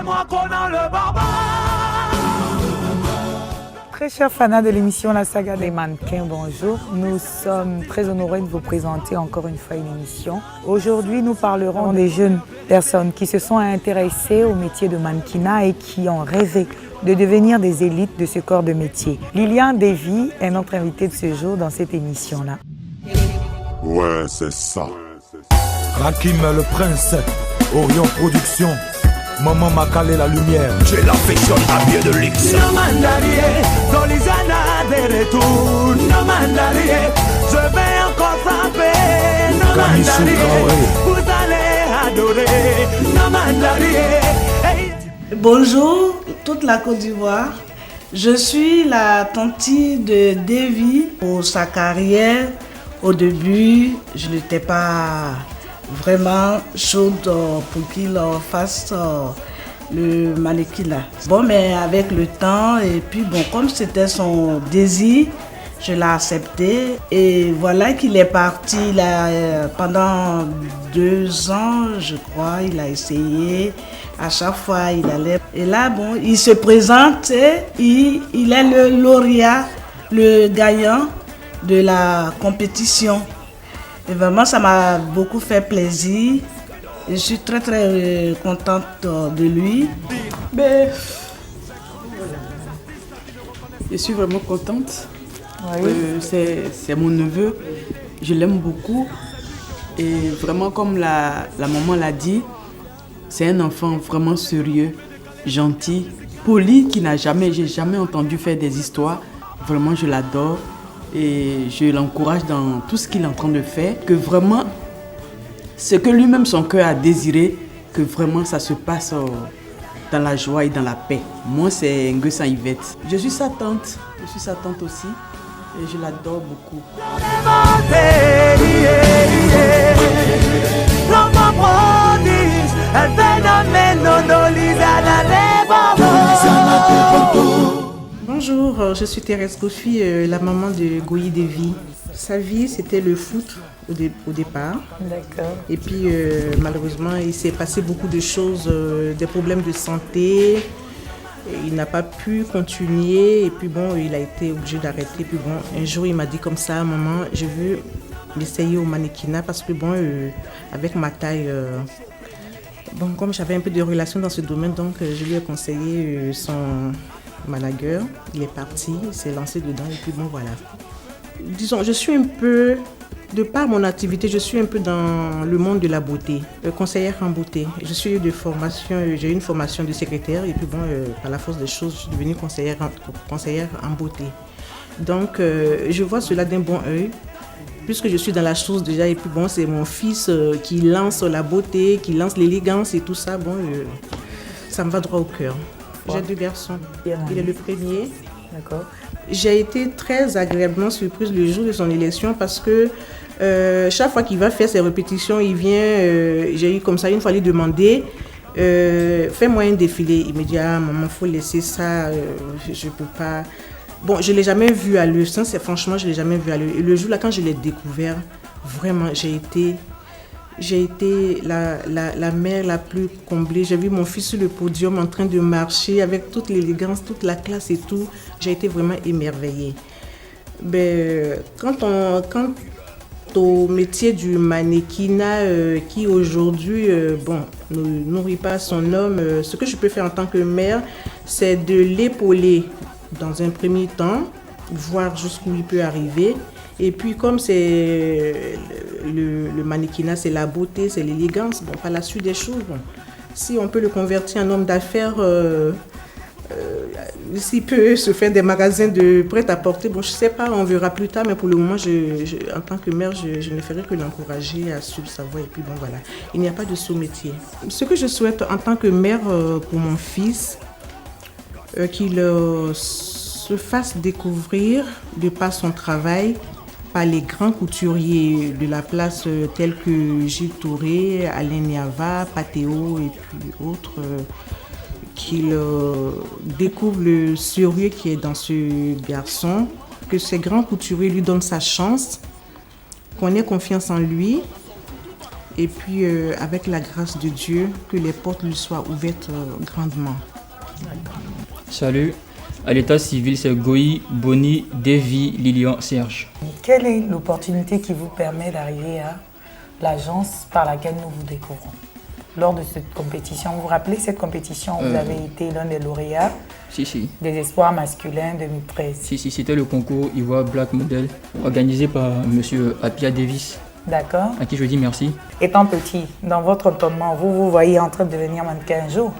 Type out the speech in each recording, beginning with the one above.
moi qu'on a le barbare. Très chers fans de l'émission La Saga des mannequins, bonjour. Nous sommes très honorés de vous présenter encore une fois une émission. Aujourd'hui, nous parlerons des jeunes personnes qui se sont intéressées au métier de mannequinat et qui ont rêvé de devenir des élites de ce corps de métier. Lilian Davy est notre invitée de ce jour dans cette émission-là. Ouais, c'est ça. Rakim le prince, Orion Production. Maman m'a calé la lumière. Je l'affectionne à pied de luxe. No mandarié, dans les années de retour. No mandarié, je vais encore frapper. No mandarié, vous allez adorer. No mandarié. Hey. Bonjour, toute la Côte d'Ivoire. Je suis la tante de Davy. Pour sa carrière, au début, je n'étais pas vraiment chaude pour qu'il fasse le mannequinat. Bon, mais avec le temps, et puis bon, comme c'était son désir, je l'ai accepté. Et voilà qu'il est parti là, pendant 2 ans, je crois, il a essayé. À chaque fois, il allait. Et là, bon, il se présente et il est le lauréat, le gagnant de la compétition. Et vraiment, ça m'a beaucoup fait plaisir. Je suis très très contente de lui. Mais je suis vraiment contente. Oui. C'est mon neveu. Je l'aime beaucoup. Et vraiment, comme la maman l'a dit, c'est un enfant vraiment sérieux, gentil, poli, j'ai jamais entendu faire des histoires. Vraiment, je l'adore. Et je l'encourage dans tout ce qu'il est en train de faire, que vraiment, ce que lui-même son cœur a désiré, que vraiment ça se passe dans la joie et dans la paix. Moi, c'est Nguessan Yvette. Je suis sa tante aussi, et je l'adore beaucoup. Bonjour, je suis Thérèse Kofi, la maman de Goyi Davy. Sa vie, c'était le foot au départ. D'accord. Et puis, malheureusement, il s'est passé beaucoup de choses, des problèmes de santé. Et il n'a pas pu continuer. Et puis, bon, il a été obligé d'arrêter. Puis, bon, un jour, il m'a dit comme ça, maman, je veux m'essayer au mannequinat parce que, bon, avec ma taille, bon, comme j'avais un peu de relations dans ce domaine, donc je lui ai conseillé son manager, il est parti, il s'est lancé dedans et puis bon voilà. Disons, je suis un peu, de par mon activité, je suis un peu dans le monde de la beauté, conseillère en beauté. Je suis de formation, j'ai eu une formation de secrétaire et puis bon, par la force des choses, je suis devenue conseillère en beauté. Donc, je vois cela d'un bon œil, puisque je suis dans la chose déjà et puis bon, c'est mon fils qui lance la beauté, qui lance l'élégance et tout ça, bon, ça me va droit au cœur. J'ai 2 garçons. Il est le premier. D'accord. J'ai été très agréablement surprise le jour de son élection parce que chaque fois qu'il va faire ses répétitions, il vient, j'ai eu comme ça, une fois lui demander, fais-moi un défilé. Il me dit, ah maman, il faut laisser ça, je ne peux pas. Bon, je ne l'ai jamais vu à l'œuvre, franchement, je ne l'ai jamais vu à l'œuvre. Et le jour là, quand je l'ai découvert, vraiment, j'ai été la mère la plus comblée. J'ai vu mon fils sur le podium en train de marcher avec toute l'élégance, toute la classe et tout. J'ai été vraiment émerveillée. Ben, quant au métier du mannequinat qui aujourd'hui ne nourrit pas son homme, ce que je peux faire en tant que mère, c'est de l'épauler dans un premier temps, voir jusqu'où il peut arriver. Et puis comme c'est le mannequinat, c'est la beauté, c'est l'élégance, bon, par la suite des choses, bon, si on peut le convertir en homme d'affaires, s'il peut se faire des magasins de prêt-à-porter, bon, je ne sais pas, on verra plus tard, mais pour le moment, en tant que mère, je ne ferai que l'encourager à suivre sa voie. Et puis bon, voilà, il n'y a pas de sous-métier. Ce que je souhaite en tant que mère pour mon fils, qu'il se fasse découvrir de par son travail, par les grands couturiers de la place tels que Gilles Touré, Alain Niava, Patéo et puis autres, qu'il découvre le sérieux qui est dans ce garçon, que ces grands couturiers lui donnent sa chance, qu'on ait confiance en lui. Et puis, avec la grâce de Dieu, que les portes lui soient ouvertes grandement. Salut, à l'état civil, c'est Goï, Bonnie, Davy, Lilian, Serge. Quelle est l'opportunité qui vous permet d'arriver à l'agence par laquelle nous vous découvrons? Lors de cette compétition, vous vous rappelez cette compétition où vous avez été l'un des lauréats des espoirs masculins 2013? Si, c'était le concours Ivoire Black Model organisé par M. Apia Davis. D'accord. À qui je dis merci. Étant petit, dans votre entonnement, vous voyez en train de devenir mannequin un jour?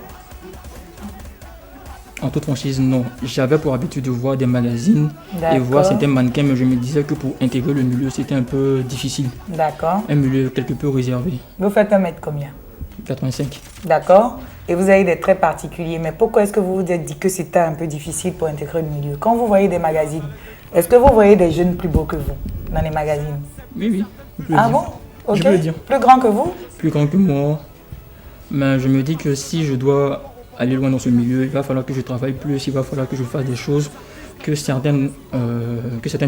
En toute franchise, non. J'avais pour habitude de voir des magazines et voir certains mannequins, mais je me disais que pour intégrer le milieu, c'était un peu difficile. D'accord. Un milieu quelque peu réservé. Vous faites 1m combien? 85. D'accord. Et vous avez des traits particuliers. Mais pourquoi est-ce que vous vous êtes dit que c'était un peu difficile pour intégrer le milieu? Quand vous voyez des magazines, est-ce que vous voyez des jeunes plus beaux que vous dans les magazines? Oui. Ah bon? Ok. Je peux le dire. Plus grand que vous? Plus grand que moi. Mais je me dis que si je dois aller loin dans ce milieu, il va falloir que je travaille plus, il va falloir que je fasse des choses que certaines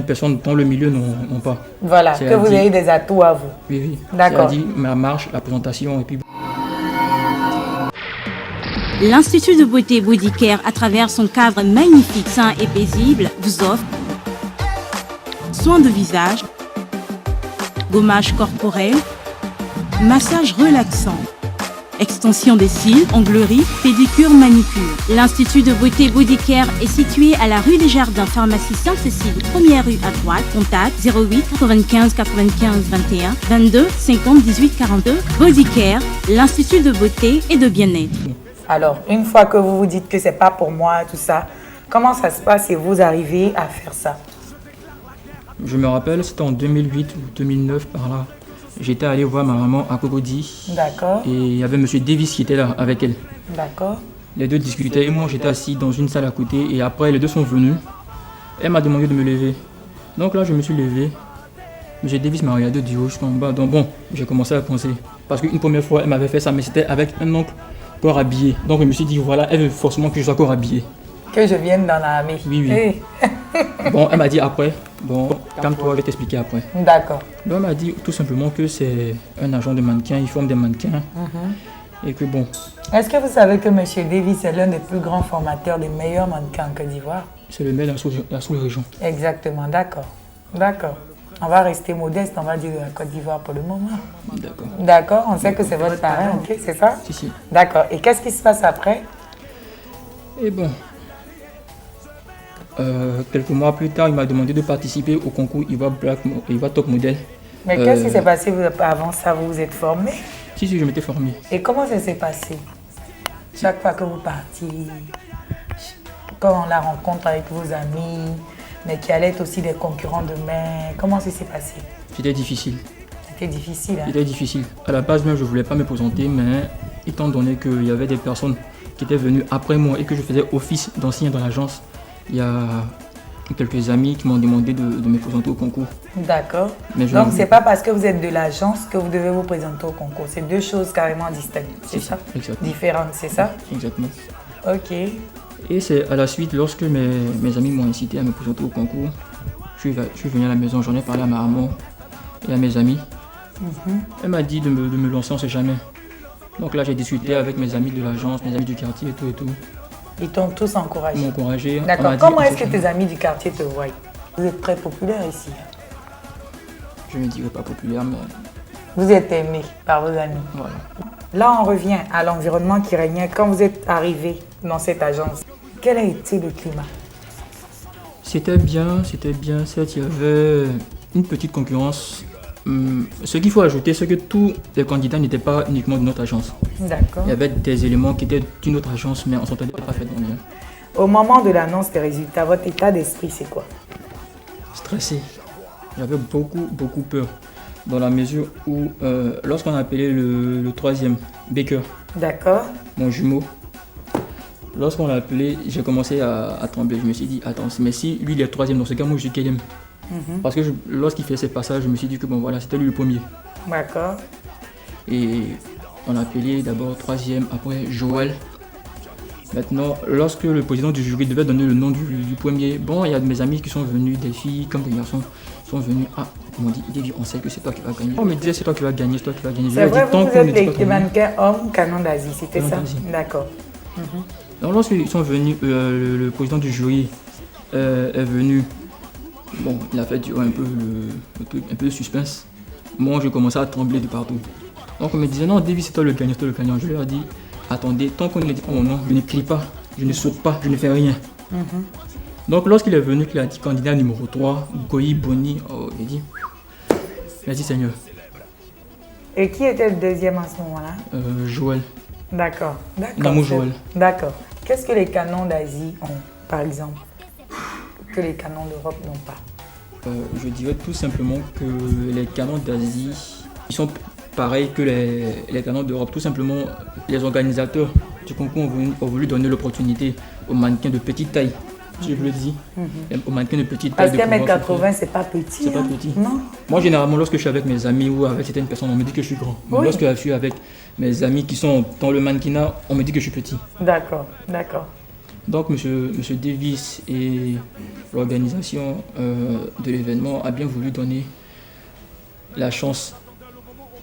personnes dans le milieu n'ont pas. Voilà, que vous ayez des atouts à vous. Oui. D'accord. C'est-à-dire ma marche, la présentation et puis... L'Institut de beauté Bodycare, à travers son cadre magnifique, sain et paisible, vous offre soins de visage, gommage corporel, massage relaxant, extension des cils, onglerie, pédicure, manicure. L'Institut de beauté Bodycare est situé à la rue des Jardins, pharmacie Sainte-Cécile, première rue à droite. Contact 08 95 95 21 22 50 18 42. Bodycare, l'Institut de beauté et de bien-être. Alors, une fois que vous vous dites que c'est pas pour moi, tout ça, comment ça se passe et vous arrivez à faire ça? Je me rappelle, c'était en 2008 ou 2009 par là. J'étais allé voir ma maman à Cocody. D'accord. Et il y avait M. Davis qui était là avec elle. D'accord. Les deux discutaient et moi j'étais assis dans une salle à côté et après les deux sont venus. Elle m'a demandé de me lever. Donc là je me suis levé. M. Davis m'a regardé du haut jusqu'en bas. Donc bon, j'ai commencé à penser. Parce qu'une première fois elle m'avait fait ça mais c'était avec un oncle corps habillé. Donc je me suis dit voilà, elle veut forcément que je sois corps habillé. Que je vienne dans l'armée. Oui. Hey. Bon, elle m'a dit après. Bon, calme-toi, je vais t'expliquer après. D'accord. Donc elle m'a dit tout simplement que c'est un agent de mannequin, il forme des mannequins. Et que bon. Est-ce que vous savez que M. Davis est l'un des plus grands formateurs des meilleurs mannequins en Côte d'Ivoire? C'est le maire de la sous-région. Exactement, d'accord. On va rester modeste, on va dire de la Côte d'Ivoire pour le moment. D'accord. D'accord, on sait que c'est votre parrain, ok, c'est ça? Si. D'accord. Et qu'est-ce qui se passe après? Et bon. Quelques mois plus tard, il m'a demandé de participer au concours Ivoire Top Model. Mais qu'est-ce qui s'est passé avant ça? Vous vous êtes formé? Si, je m'étais formé. Et comment ça s'est passé? Chaque fois que vous partiez, quand on la rencontre avec vos amis, mais qui allaient être aussi des concurrents demain, comment ça s'est passé? C'était difficile. C'était difficile, hein? C'était difficile. À la base, même, je ne voulais pas me présenter, mais étant donné qu'il y avait des personnes qui étaient venues après moi et que je faisais office d'enseignant dans l'agence, il y a quelques amis qui m'ont demandé de me présenter au concours. D'accord. Donc, ce n'est pas parce que vous êtes de l'agence que vous devez vous présenter au concours. C'est deux choses carrément distinctes, c'est ça? Exactement. Différentes, c'est ça? Exactement. Ok. Et c'est à la suite, lorsque mes amis m'ont incité à me présenter au concours, je suis venu à la maison, j'en ai parlé à ma maman et à mes amis. Elle m'a dit de me lancer, on ne sait jamais. Donc là, j'ai discuté avec mes amis de l'agence, mes amis du quartier et tout. Ils t'ont tous encouragé? Ils m'ont encouragé. D'accord. Comment est-ce que tes amis du quartier te voient? Vous êtes très populaire ici. Je ne me dirais pas populaire, mais... Vous êtes aimé par vos amis. Voilà. Là, on revient à l'environnement qui régnait quand vous êtes arrivé dans cette agence. Quel a été le climat? C'était bien. Certes, il y avait une petite concurrence. Ce qu'il faut ajouter, c'est que tous les candidats n'étaient pas uniquement de notre agence. D'accord. Il y avait des éléments qui étaient d'une autre agence, mais on s'entendait pas parfaitement bien. Au moment de l'annonce des résultats, votre état d'esprit, c'est quoi? Stressé. J'avais beaucoup peur. Dans la mesure où, lorsqu'on a appelé le troisième, Baker, d'accord, mon jumeau, lorsqu'on l'a appelé, j'ai commencé à trembler. Je me suis dit, attends, mais si lui il est troisième, dans ce cas, moi je suis quatrième. Parce que lorsqu'il fait ses passages, je me suis dit que bon voilà, c'était lui le premier. D'accord. Et on a appelé d'abord troisième, après Joël. Maintenant, lorsque le président du jury devait donner le nom du premier, bon, il y a de mes amis qui sont venus, des filles comme des garçons. sont venus. Ah, ils m'ont dit, Davy, on sait que c'est toi qui vas gagner. On me disait, c'est toi qui vas gagner, c'est toi qui vas gagner. C'est vrai, vous êtes les mannequins hommes canon d'Asie, c'était ça? D'accord. Donc lorsqu'ils sont venus, le président du jury est venu. Bon, il a fait durer un peu de suspense. Moi, je commençais à trembler de partout. Donc on me disait, non, Davy, c'est toi le gagnant, c'est toi le gagnant. Je leur ai dit, attendez, tant qu'on ne dit pas mon nom, je ne crie pas, je ne saute pas, je ne fais rien. Donc lorsqu'il est venu, qu'il a dit candidat numéro 3, Goyi Boni, il a dit, merci Seigneur. Et qui était le deuxième à ce moment-là? Joël. D'accord. Namou Joël. D'accord. Qu'est-ce que les canons d'Asie ont, par exemple, que les canons d'Europe n'ont pas? Je dirais tout simplement que les canons d'Asie, ils sont pareils que les canons d'Europe. Tout simplement, les organisateurs du concours ont voulu donner l'opportunité aux mannequins de petite taille, si je vous le dis, aux mannequins de petite taille. Parce qu'à 1m80, c'est pas petit. C'est pas petit. Non. Moi, généralement, lorsque je suis avec mes amis ou avec certaines personnes, on me dit que je suis grand. Mais lorsque je suis avec mes amis qui sont dans le mannequinat, on me dit que je suis petit. D'accord. Donc, monsieur Davis et l'organisation de l'événement a bien voulu donner la chance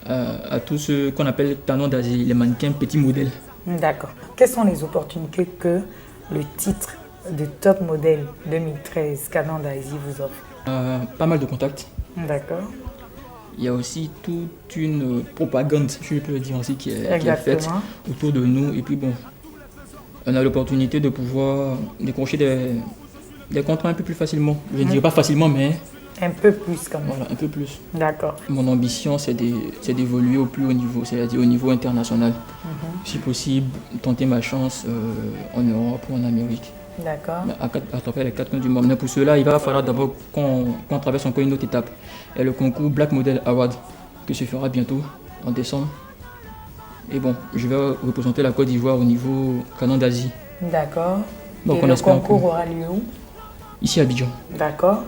à tous ceux qu'on appelle canons d'Asie, les mannequins petits modèles. D'accord. Quelles sont les opportunités que le titre de Top Model 2013 Canon d'Asie vous offre? Pas mal de contacts. D'accord. Il y a aussi toute une propagande, je peux le dire ainsi, qui est faite autour de nous. Et puis bon, on a l'opportunité de pouvoir décrocher des contrats un peu plus facilement. Je ne dirais pas facilement, mais... Un peu plus quand même. Voilà, un peu plus. D'accord. Mon ambition, c'est d'évoluer au plus haut niveau, c'est-à-dire au niveau international. Si possible, tenter ma chance en Europe ou en Amérique. D'accord. À travers les 4 coins du monde. Mais pour cela, il va falloir d'abord qu'on traverse encore une autre étape. Et le concours Black Model Award, que se fera bientôt, en décembre. Et bon, je vais représenter la Côte d'Ivoire au niveau canon d'Asie. D'accord. Donc, et le concours aura lieu où? Ici à Abidjan. D'accord.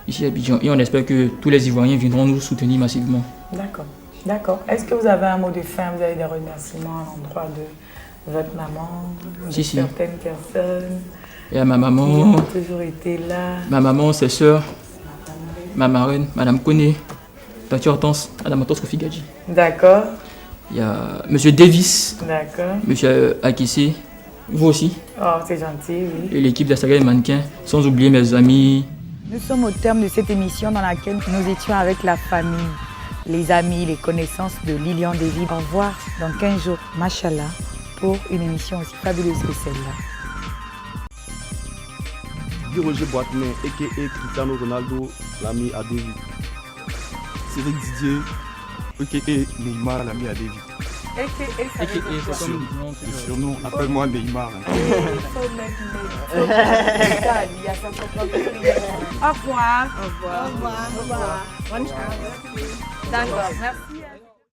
Ici à Abidjan. Et on espère que tous les Ivoiriens viendront nous soutenir massivement. D'accord. Est-ce que vous avez un mot de fin? Vous avez des remerciements à l'endroit de votre maman, de certaines personnes? Et à ma maman. Qui ont toujours été là. Ma maman, ses soeurs, ma marraine, Madame Kone, Tati Hortense, Madame Hortense Kofi Gadji. D'accord. Il y a Monsieur Davis. D'accord. Monsieur Akissé. Vous aussi. Oh, c'est gentil, oui. Et l'équipe de la saga des mannequins, sans oublier mes amis. Nous sommes au terme de cette émission dans laquelle nous étions avec la famille, les amis, les connaissances de Lilian Davy. Au revoir dans 15 jours, machallah, pour une émission aussi fabuleuse que celle-là. Guy Roger Boitenet, a.k.a. Cristiano Ronaldo, l'ami à Davy. Cédric Didier, a.k.a. Neymar, l'ami à Davy. A.k.a. c'est comme le surnom, appelle-moi Neymar. Au revoir. Bonne chance. D'accord, merci.